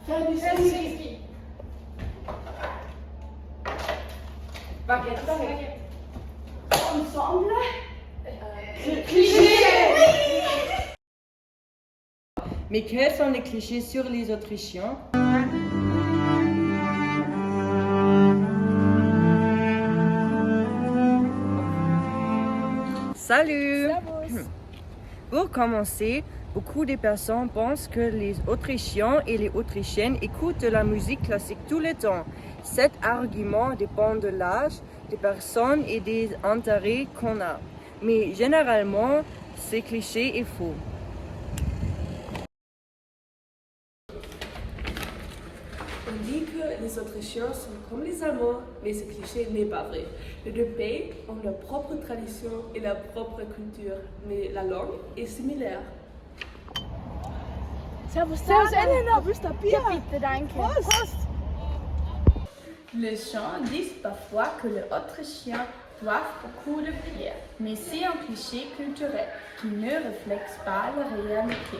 Faire du ski. Baguette. Ensemble. Cliché. Mais quels sont les clichés sur les Autrichiens? Salut! Pour commencer, beaucoup de personnes pensent que les Autrichiens et les Autrichiennes écoutent de la musique classique tout le temps. Cet argument dépend de l'âge des personnes et des intérêts qu'on a. Mais généralement, ce cliché est faux. On dit que les Autrichiens sont comme les Allemands, mais ce cliché n'est pas vrai. Les deux pays ont leur propre tradition et leur propre culture, mais la langue est similaire. Servus Elena, willst du Bier? Ja, bitte, danke. Prost. Les gens disent parfois que les Autrichiens boivent beaucoup de bière, mais c'est un cliché culturel qui ne reflète pas la réalité.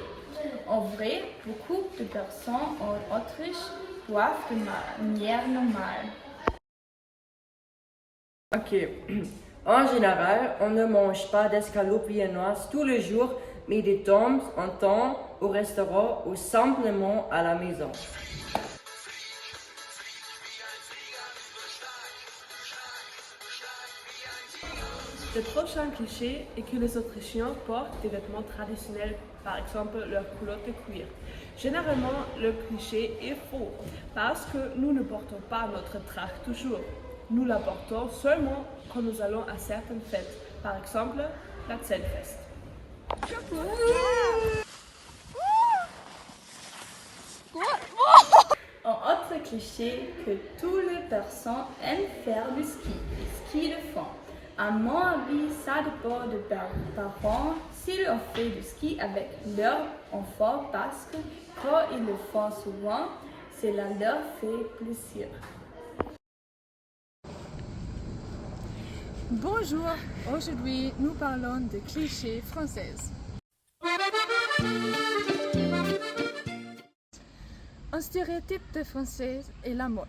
En vrai, beaucoup de personnes en Autriche boivent de manière normale. Ok. En général, on ne mange pas d'escalope viennoise tous les jours, mais de temps en temps au restaurant ou simplement à la maison. Le prochain cliché est que les Autrichiens portent des vêtements traditionnels, par exemple leur culotte de cuir. Généralement, le cliché est faux parce que nous ne portons pas notre traque toujours. Nous la portons seulement quand nous allons à certaines fêtes, par exemple la Zeltfest. Un autre cliché que toutes les personnes aiment faire du ski, le ski de fond. À mon avis, ça dépend des parents s'ils ont fait du ski avec leurs enfants parce que quand ils le font souvent, cela leur fait plaisir. Bonjour, aujourd'hui nous parlons de clichés françaises. Un stéréotype de français est la mode.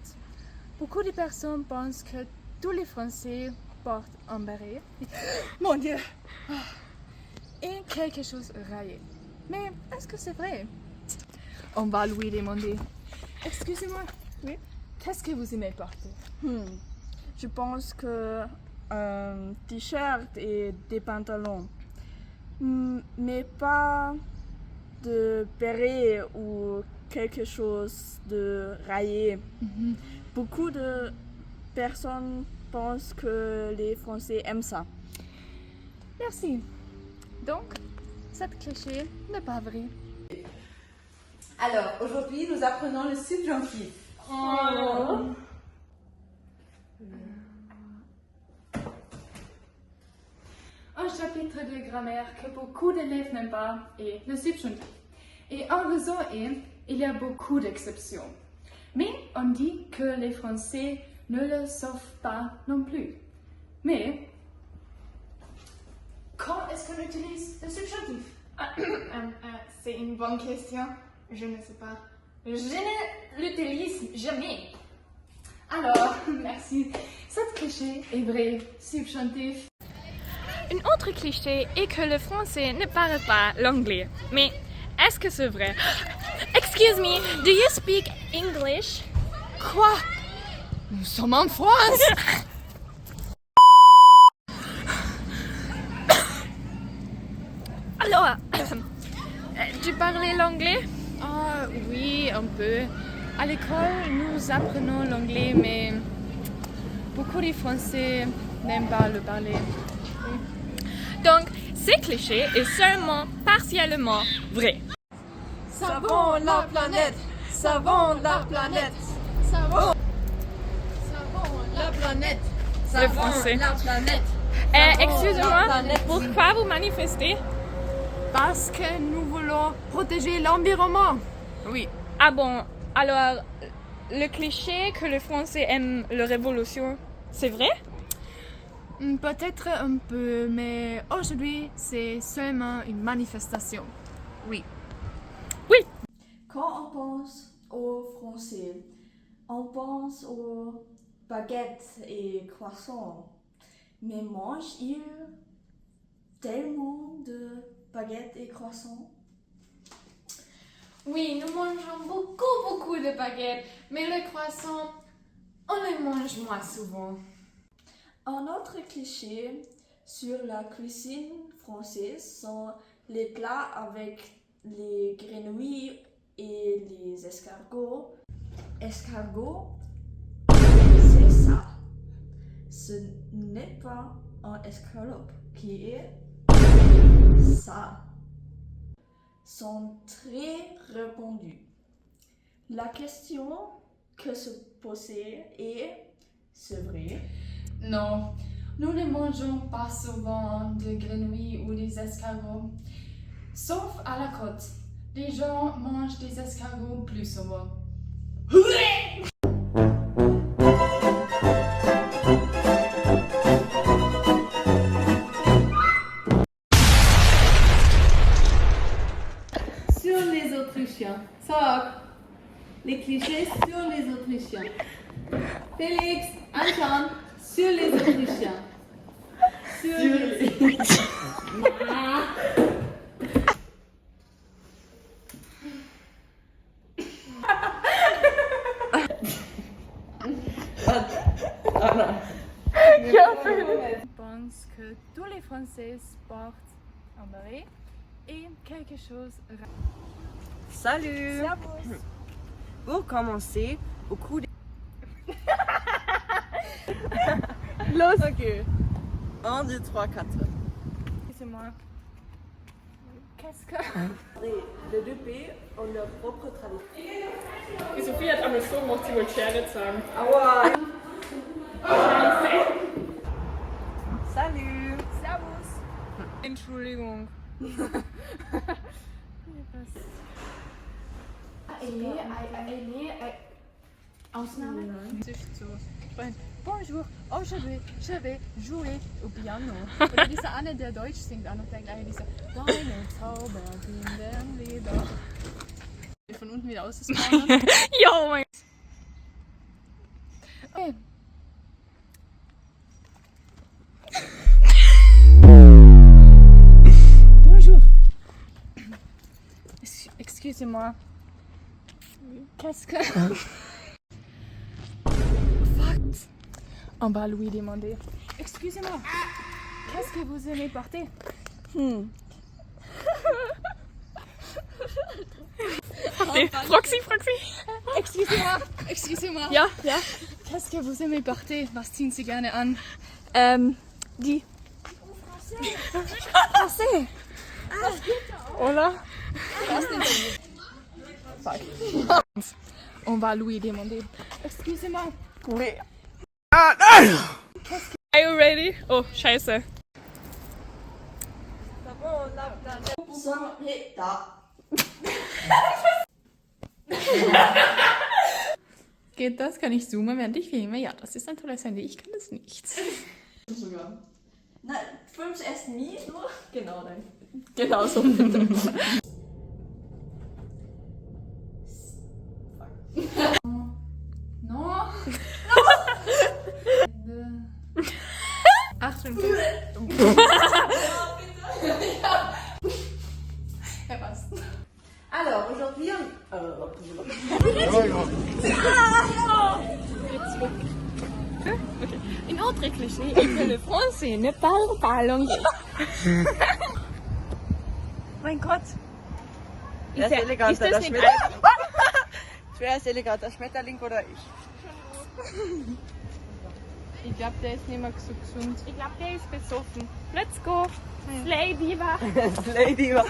Beaucoup de personnes pensent que tous les Français portent un béret, mon Dieu, et quelque chose raillé. Mais est-ce que c'est vrai? On va lui demander. Excusez-moi, oui? Qu'est-ce que vous aimez porter? Je pense que un t-shirt et des pantalons, mais pas de béret ou quelque chose de raillé. Beaucoup de personnes pensent que les Français aiment ça. Merci. Donc, cette cliché n'est pas vrai. Alors, aujourd'hui, nous apprenons le subjonctif. Un chapitre de grammaire que beaucoup d'élèves n'aiment pas est le subjonctif. Et en raison est, il y a beaucoup d'exceptions. Mais on dit que les Français ne le savent pas non plus. Mais quand est-ce qu'on utilise le subjonctif? C'est une bonne question. Je ne sais pas. Je ne l'utilise jamais. Alors, merci. Cette cliché est vrai. Subjonctif. Un autre cliché est que le français ne parle pas l'anglais. Mais est-ce que c'est vrai? Excuse me, do you speak English? Quoi? Nous sommes en France! Alors, tu parlais l'anglais? Ah oui, un peu. À l'école, nous apprenons l'anglais, mais beaucoup de Français n'aiment pas le parler. Donc, ce cliché est seulement partiellement vrai. Savons la planète, savons la planète, savons la planète, Le français. la planète. Excusez-moi, pourquoi vous manifestez? Parce que nous voulons protéger l'environnement. Oui. Ah bon, alors, le cliché que le français aime la révolution, c'est vrai? Peut-être un peu, mais aujourd'hui, c'est seulement une manifestation. Oui. Quand on pense aux Français. On pense aux baguettes et croissants. Mais mange-t-il tellement de baguettes et croissants? Oui, nous mangeons beaucoup de baguettes, mais les croissants, on les mange moins souvent. Un autre cliché sur la cuisine française sont les plats avec les grenouilles et les escargots. Escargot, c'est ça. Ce n'est pas un escalope qui est ça. Sont très répandus. La question que se poser est, c'est vrai? Non, nous ne mangeons pas souvent de grenouilles ou des escargots. Sauf à la côte. Les gens mangent des escargots plus souvent. Sur les Autrichiens. Sag, les clichés sur les Autrichiens. Félix, Anton, sur les Autrichiens. Sur les... Je pense que tous les Français portent un béret et quelque chose. Salut! Pour commencer, beaucoup de... Los! Ok. 1, 2, 3, 4. Excusez-moi. Qu'est-ce que. Les deux pays ont leur propre tradition. Die Sophie hat einmal so gemacht, sie wollte Share nicht sagen. Aua! Salut! Servus! Entschuldigung. Ausnahme? Bonjour, aujourd'hui, je vais jouer au Piano. Oder dieser eine, der Deutsch singt, auch noch der gleiche, dieser Deine Zauberkinder Lieder. Von unten wieder aus das Maul. Ja, mein Okay. Bonjour. Excusez-moi. Qu'est-ce que... Fuck. On va lui demander. Excusez-moi. Qu'est-ce que vous aimez porter? Proxy. Excusez-moi. Ja. Qu'est-ce que vous aimez porter? Was ziehen Sie gerne an? Die. Français. Oder? On va lui demander. Excusez-moi. Oui. Are you ready? Oh, scheiße. Geht das? Kann ich zoomen, während ich filme? Ja, das ist ein tolles Handy. Ich kann das nicht. Sogar. Na, filmst erst nie nur? Genau, dann. Genau so. No. 58. Ja, passt. Alors, aujourd'hui, Une autre cliché est que le français ne parle pas l'anglais. Mein Gott! Ist Wer ist eleganter, das der nicht Schmetterling? Wer ist eleganter, Schmetterling oder ich? Ich glaube, der ist nicht mehr so gesund. Ich glaube, der ist besoffen. Let's go. Slay Diva. Lady. Wow.